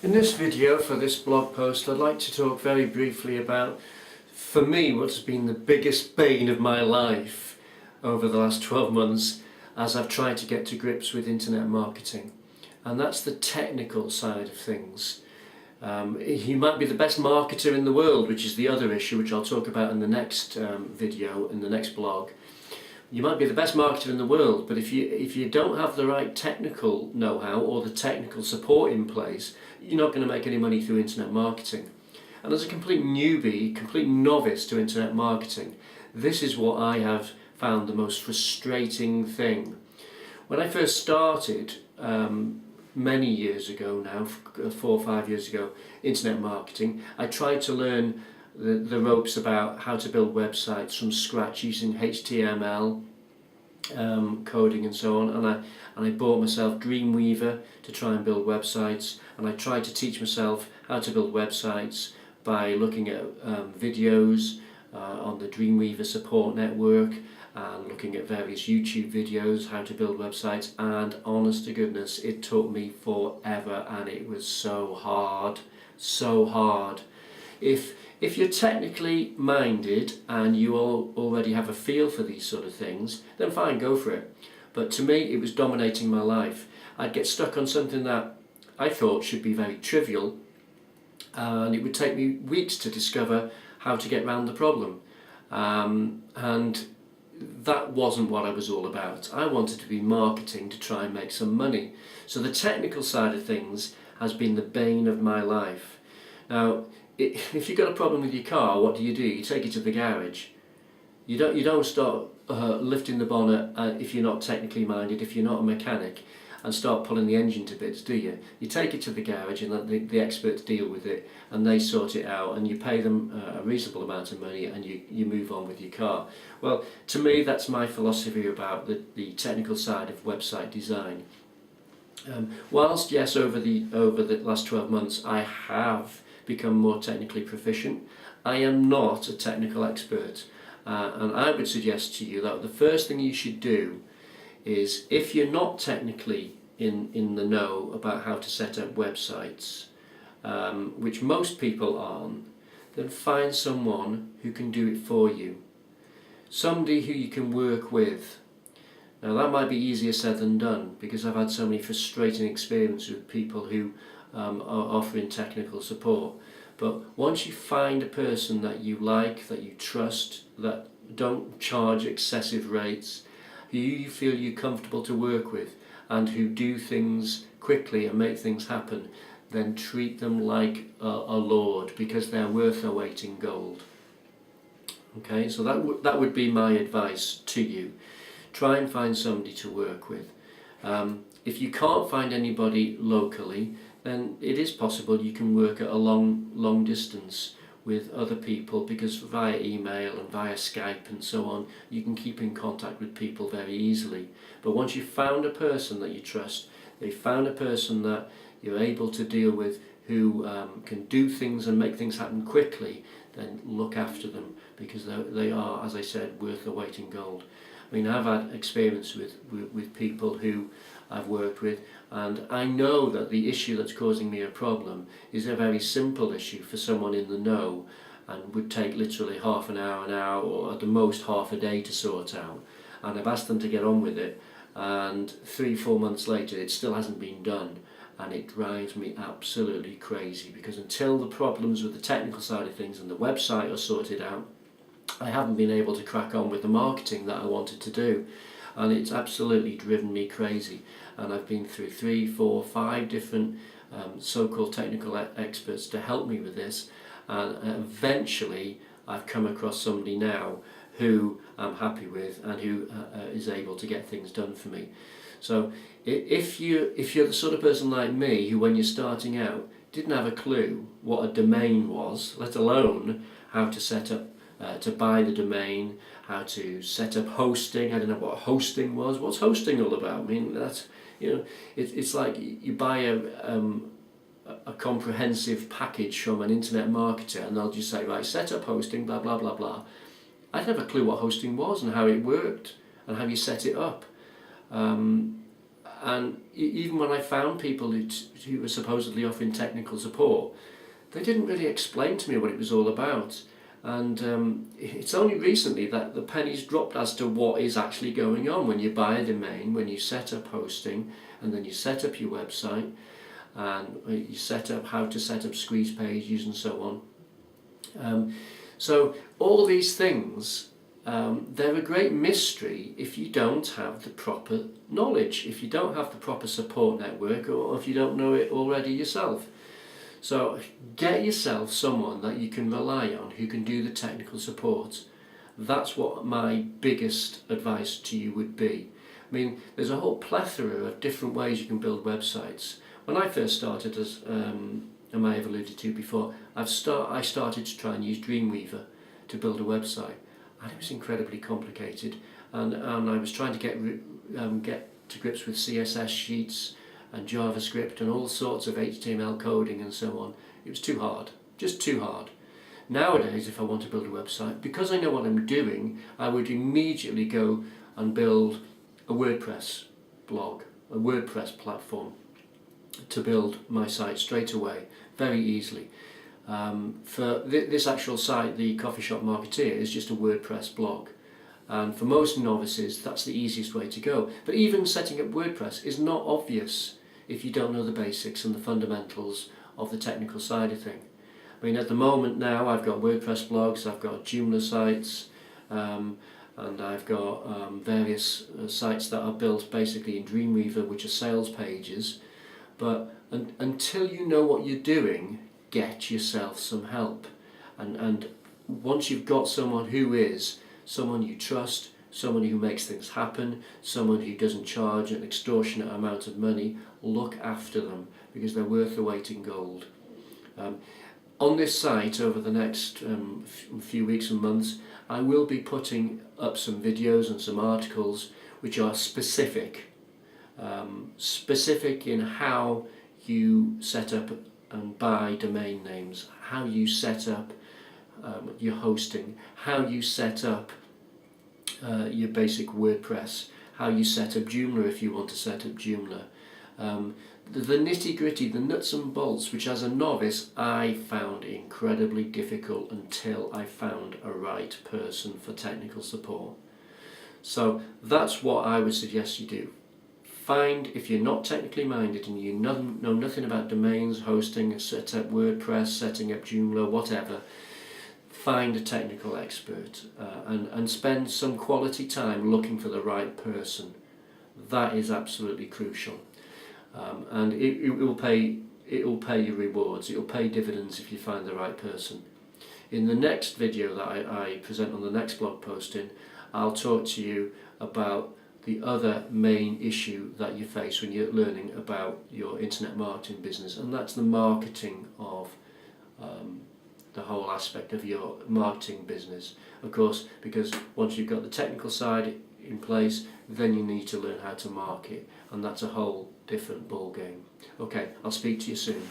In this video for this blog post, I'd like to talk very briefly about, for me, what's been the biggest bane of my life over the last 12 months as I've tried to get to grips with internet marketing. And that's the technical side of things. You might be the best marketer in the world, which is the other issue, which I'll talk about in the next video, in the next blog. You might be the best marketer in the world, but if you don't have the right technical know-how or the technical support in place, you're not going to make any money through internet marketing. And as a complete newbie, complete novice to internet marketing, this is what I have found the most frustrating thing. When I first started, many years ago now, 4 or 5 years ago, internet marketing, I tried to learn the ropes about how to build websites from scratch using HTML, coding and so on, and I bought myself Dreamweaver to try and build websites, and I tried to teach myself how to build websites by looking at videos on the Dreamweaver support network and looking at various YouTube videos how to build websites, and honest to goodness, it took me forever and it was so hard, so hard. If you're technically minded and you already have a feel for these sort of things, then fine, go for it. But to me, it was dominating my life. I'd get stuck on something that I thought should be very trivial, and it would take me weeks to discover how to get around the problem. And that wasn't what I was all about. I wanted to be marketing to try and make some money. So the technical side of things has been the bane of my life. Now, if you've got a problem with your car, what do? You take it to the garage. You don't start lifting the bonnet if you're not technically minded, if you're not a mechanic, and start pulling the engine to bits, do you? You take it to the garage and let the experts deal with it, and they sort it out, and you pay them a reasonable amount of money, and you move on with your car. Well, to me, that's my philosophy about the technical side of website design. Whilst yes, over the last 12 months, I have become more technically proficient, I am not a technical expert, and I would suggest to you that the first thing you should do is, if you're not technically in the know about how to set up websites, which most people aren't, then find someone who can do it for you, somebody who you can work with. Now that might be easier said than done, because I've had so many frustrating experiences with people who are offering technical support. But once you find a person that you like, that you trust, that don't charge excessive rates, who you feel you're comfortable to work with, and who do things quickly and make things happen, then treat them like a lord, because they're worth their weight in gold. Okay, so that would be my advice to you. Try and find somebody to work with. If you can't find anybody locally, then it is possible you can work at a long distance with other people, because via email and via Skype and so on, you can keep in contact with people very easily. But once you've found a person that you trust, they've found a person that you're able to deal with, who can do things and make things happen quickly, then look after them, because they are, as I said, worth their weight in gold. I mean, I've had experience with people who I've worked with, and I know that the issue that's causing me a problem is a very simple issue for someone in the know, and would take literally half an hour, or at the most half a day to sort out. And I've asked them to get on with it, and 3-4 months later it still hasn't been done, and it drives me absolutely crazy, because until the problems with the technical side of things and the website are sorted out, I haven't been able to crack on with the marketing that I wanted to do, and it's absolutely driven me crazy. And I've been through 3, 4, 5 different so-called technical experts to help me with this, and eventually I've come across somebody now who I'm happy with, and who is able to get things done for me. So if you're the sort of person like me, who when you're starting out didn't have a clue what a domain was, let alone how to set up to buy the domain, how to set up hosting. I don't know what hosting was. What's hosting all about? I mean, that's, it's like you buy a comprehensive package from an internet marketer, and they'll just say, right, set up hosting, blah blah blah blah. I didn't have a clue what hosting was and how it worked and how you set it up. And even when I found people who were supposedly offering technical support, they didn't really explain to me what it was all about. And it's only recently that the pennies dropped as to what is actually going on when you buy a domain, when you set up hosting, and then you set up your website, and you set up how to set up squeeze pages and so on. So all these things, they're a great mystery if you don't have the proper knowledge, if you don't have the proper support network, or if you don't know it already yourself. So get yourself someone that you can rely on who can do the technical support. That's what my biggest advice to you would be. I mean, there's a whole plethora of different ways you can build websites. When I first started, as I may have alluded to before, I started to try and use Dreamweaver to build a website, and it was incredibly complicated. And I was trying to get to grips with CSS sheets and JavaScript and all sorts of HTML coding and so on. It was too hard, just too hard. Nowadays, if I want to build a website, because I know what I'm doing, I would immediately go and build a WordPress blog, a WordPress platform to build my site straight away, very easily. For this actual site, the Coffee Shop Marketeer, is just a WordPress blog. And for most novices, that's the easiest way to go. But even setting up WordPress is not obvious if you don't know the basics and the fundamentals of the technical side of thing. I mean, at the moment now, I've got WordPress blogs, I've got Joomla sites, and I've got various sites that are built basically in Dreamweaver, which are sales pages. But until you know what you're doing, get yourself some help. And once you've got someone who is someone you trust, someone who makes things happen, someone who doesn't charge an extortionate amount of money, look after them, because they're worth the weight in gold. On this site, over the next few weeks and months, I will be putting up some videos and some articles which are specific in how you set up and buy domain names, how you set up your hosting, how you set up your basic WordPress, how you set up Joomla if you want to set up Joomla. The nitty-gritty, the nuts and bolts, which as a novice I found incredibly difficult until I found a right person for technical support. So that's what I would suggest you do. Find, if you're not technically minded and you know nothing about domains, hosting, set up WordPress, setting up Joomla, whatever, find a technical expert and spend some quality time looking for the right person. That is absolutely crucial. And it will pay you rewards, it will pay dividends if you find the right person. In the next video that I present on the next blog posting, I'll talk to you about the other main issue that you face when you're learning about your internet marketing business, and that's the marketing of the whole aspect of your marketing business. Of course, because once you've got the technical side in place, then you need to learn how to market, and that's a whole different ball game. Okay, I'll speak to you soon.